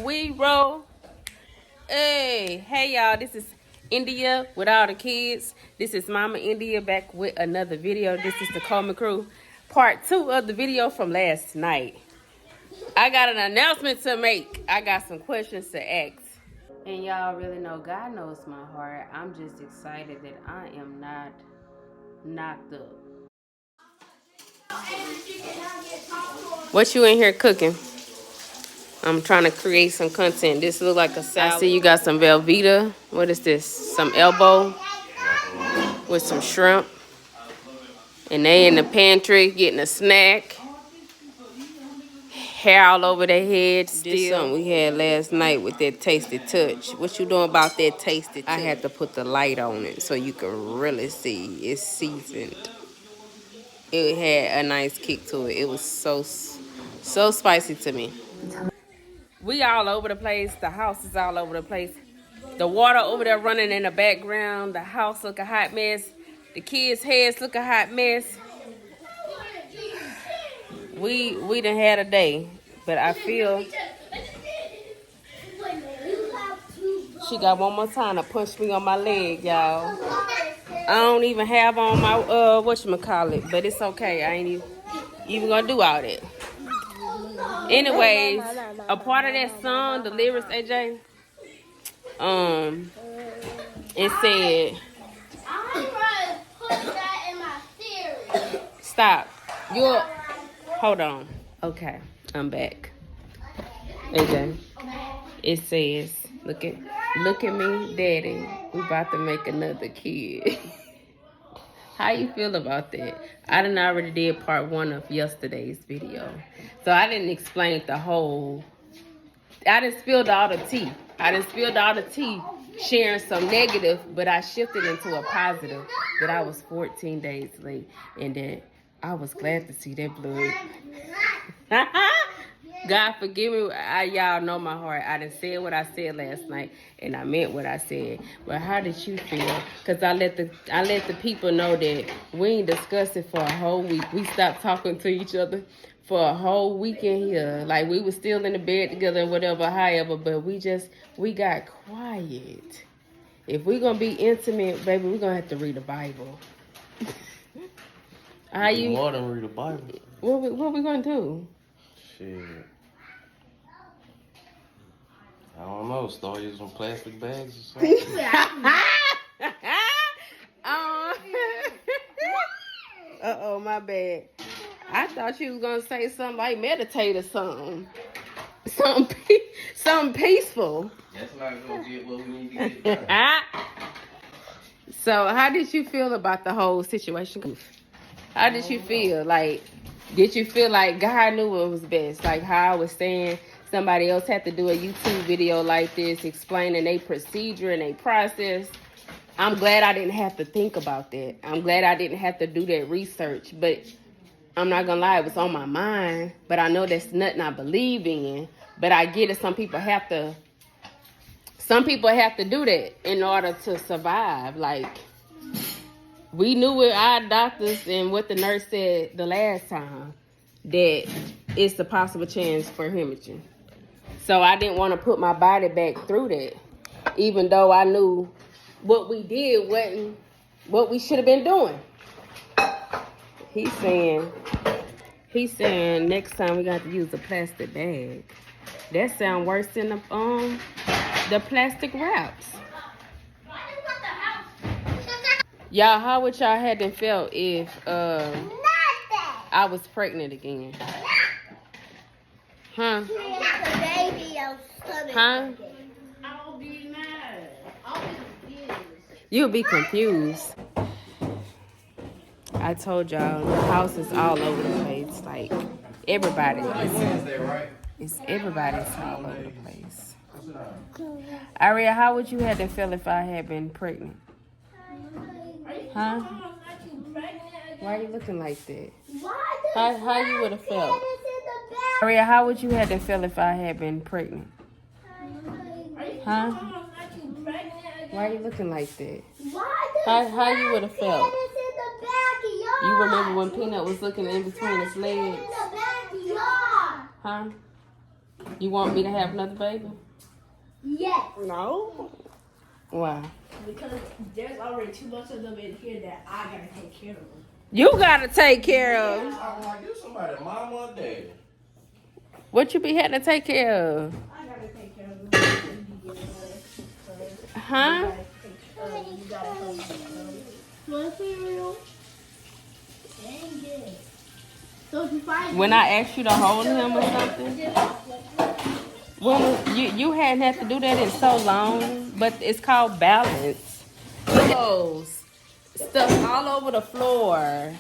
We roll. Hey y'all, this is India with all the kids. This is Mama India back with another video. This is the Coleman Crew, part 2 of the video from last night. I got an announcement to make. I got some questions to ask. And y'all really know God knows my heart. I'm just excited that I am not knocked up. What you in here cooking? I'm trying to create some content. This look like a salad. I see you got some Velveeta. What is this? Some elbow with some shrimp. And they in the pantry getting a snack. Hair all over their head still. This something we had last night with that Tasty Touch. What you doing about that Tasty Touch? I had to put the light on it so you can really see it's seasoned. It had a nice kick to it. It was so spicy to me. We all over the place. The house is all over the place. The water over there running in the background. The house look a hot mess. The kids' heads look a hot mess. We done had a day, but I feel she got one more time to punch me on my leg, y'all. I don't even have on my whatchamacallit, but it's okay. I ain't even gonna do all that. Anyways, a part of that song, the lyrics, AJ, it said, stop. Hold on. Okay, I'm back. AJ, it says, look at me, Daddy. We about to make another kid. How you feel about that? I done already did part 1 of yesterday's video. So I didn't explain the whole. I done spilled all the tea. Sharing some negative, but I shifted into a positive. That I was 14 days late. And that I was glad to see that blood. God forgive me. Y'all know my heart. I done said what I said last night, and I meant what I said. But how did you feel? Because I let the people know that we ain't discussed it for a whole week. We stopped talking to each other for a whole week in here. Like, we were still in the bed together and whatever, however, but we got quiet. If we going to be intimate, baby, we're going to have to read the Bible. How you? More than read the Bible. What we going to do? Shit. I don't know. Start using plastic bags or something. Uh-oh, my bad. I thought you was gonna say something like meditate or something. Something peaceful. That's not gonna get what we need to get done. So how did you feel about the whole situation? How did you feel? Like, did you feel like God knew what was best? Like how I was saying, somebody else had to do a YouTube video like this explaining their procedure and their process. I'm glad I didn't have to think about that. I'm glad I didn't have to do that research. But I'm not gonna lie, it was on my mind. But I know that's nothing I believe in. But I get it. Some people have to do that in order to survive. Like, we knew with our doctors and what the nurse said the last time, that it's a possible chance for hemorrhaging. So I didn't want to put my body back through that, even though I knew what we did wasn't what we should have been doing. He's saying next time we got to use a plastic bag. That sounds worse than the plastic wraps. Y'all, how would y'all have been felt if I was pregnant again? Huh? Huh? I'll be mad. I'll be confused. You'll be confused. I told y'all the house is all over the place. Like, everybody is. Everybody's all over the place. Aria, how would you have to feel if I had been pregnant? Huh? Why are you looking like that? How you would have felt? Aria, how would you have to feel if I had been pregnant? Huh? Why are you looking like that? How you would have felt? You remember when Peanut was looking in between his legs? Huh? You want me to have another baby? Yes. No. Why? Because there's already too much of them in here that I gotta take care of them. You gotta take care of. I'm like, you somebody, mama or daddy. What you be having to take care of? I gotta take care of them. Huh? You gotta hold them. Want cereal? Dang it. So if you find When I asked you to hold him or something? When you hadn't had to do that in so long, but it's called balance. Clothes, stuff all over the floor.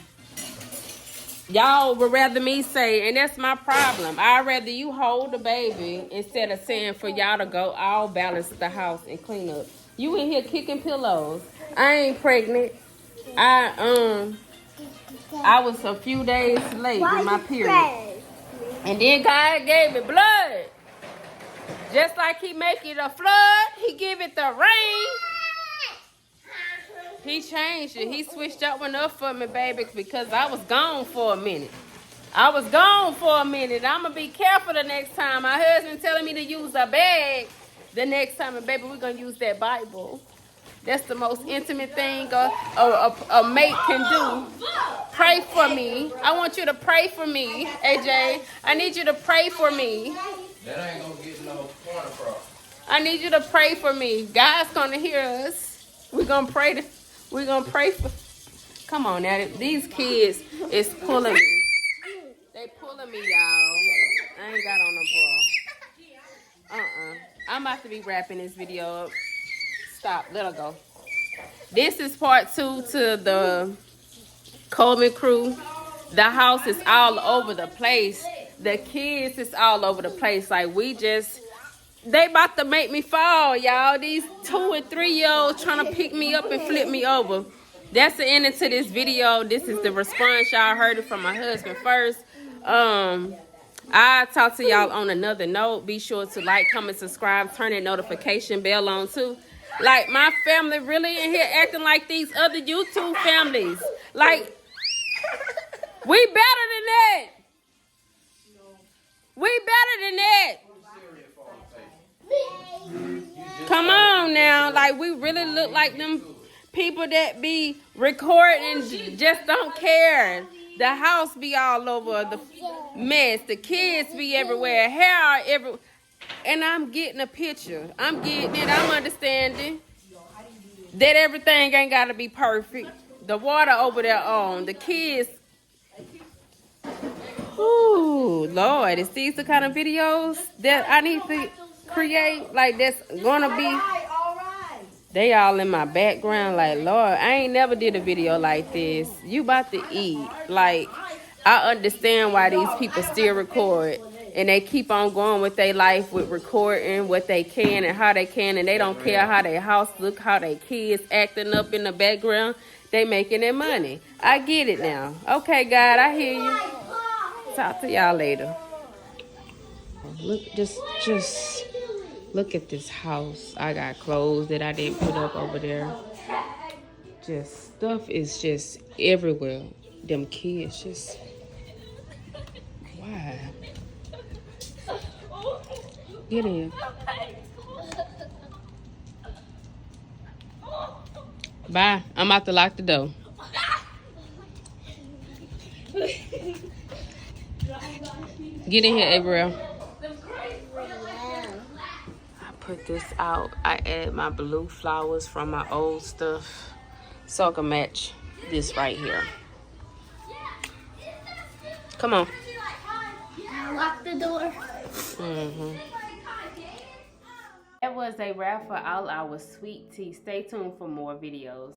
Y'all would rather me say, and that's my problem. I'd rather you hold the baby instead of saying for y'all to go all balance the house and clean up. You in here kicking pillows. I ain't pregnant. I was a few days late with my period. And then God gave me blood. Just like he make it a flood, he give it the rain. He changed it. He switched that one up for me, baby, because I was gone for a minute. I'm going to be careful the next time. My husband telling me to use a bag the next time. And, baby, we're going to use that Bible. That's the most intimate thing a mate can do. Pray for me. I want you to pray for me, AJ. I need you to pray for me. That ain't gonna get no point across. I need you to pray for me. God's going to hear us. We're going to pray. We're going to pray for... Come on now. These kids is pulling me. They pulling me, y'all. I ain't got on no bra. I'm about to be wrapping this video up. Stop. Let her go. This is part 2 to the Coleman Crew. The house is all over the place. The kids is all over the place. Like, they about to make me fall, y'all. These 2 and 3-year-olds trying to pick me up and flip me over. That's the ending to this video. This is the response. Y'all heard it from my husband first. I'll talk to y'all on another note. Be sure to like, comment, subscribe, turn that notification bell on too. Like, my family really in here acting like these other YouTube families. Like, we better than that. We better than that. Come on now. Like, we really look like them people that be recording and just don't care. The house be all over the mess. The kids be everywhere. Hair everywhere. And I'm getting a picture. I'm getting it. I'm understanding that everything ain't got to be perfect. The water over there on. The kids. Ooh, Lord. Is these the kind of videos that I need to create? Like, that's going to be... They all in my background. Like, Lord, I ain't never did a video like this. You about to eat. Like, I understand why these people still record. And they keep on going with their life with recording what they can and how they can. And they don't care how their house look, how their kids acting up in the background. They making their money. I get it now. Okay, God, I hear you. Talk to y'all later. Look, just look at this house. I got clothes that I didn't put up over there. Just stuff is just everywhere. Them kids just... Why? Get in. Bye. I'm about to lock the door. Get in here, Abriel. I put this out. I add my blue flowers from my old stuff so I can match this right here. Come on. Lock the door. That was a wrap for all our sweet tea. Stay tuned for more videos.